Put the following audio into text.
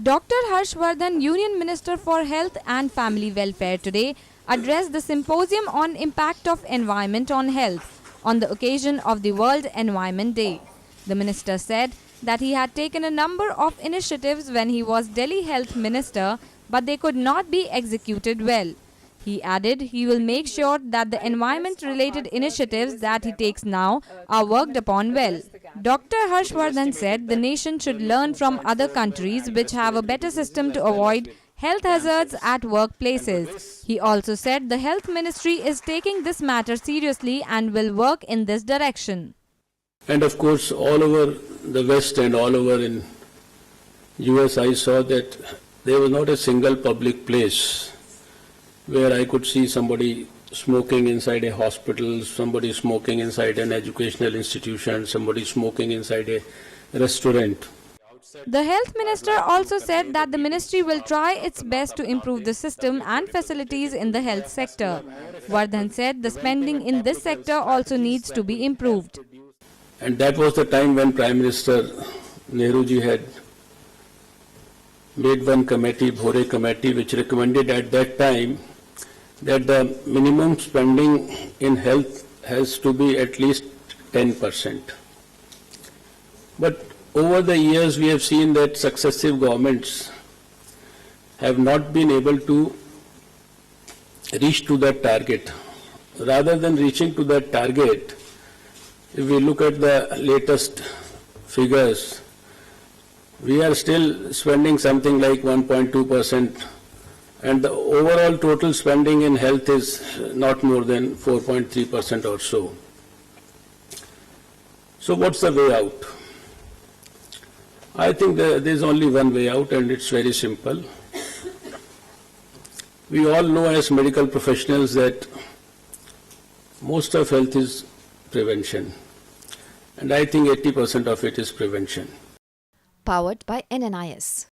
Dr. Harshvardhan, Union Minister for Health and Family Welfare, today addressed the symposium on impact of environment on health on the occasion of the World Environment Day. The minister said that he had taken a number of initiatives when he was Delhi Health Minister, but they could not be executed well. He added he will make sure that the environment-related initiatives that he takes now are worked upon well. Dr. Harshvardhan said the nation should learn from other countries which have a better system to avoid health hazards at workplaces. He also said the Health Ministry is taking this matter seriously and will work in this direction. And of course, all over the West and all over in US, I saw that there was not a single public place where I could see somebody smoking inside a hospital, somebody smoking inside an educational institution, somebody smoking inside a restaurant. The Health Minister also said that the ministry will try its best to improve the system and facilities in the health sector. Vardhan said the spending in this sector also needs to be improved. And that was the time when Prime Minister Nehru-ji had made one committee, Bhore Committee, which recommended at that time that the minimum spending in health has to be at least 10%. But over the years, we have seen that successive governments have not been able to reach to that target. Rather than reaching to that target, if we look at the latest figures, we are still spending something like 1.2%, and the overall total spending in health is not more than 4.3% or so. So what's the way out? I think there's only one way out, and it's very simple. We all know as medical professionals that most of health is prevention, and I think 80% of it is prevention. Powered by NNIS.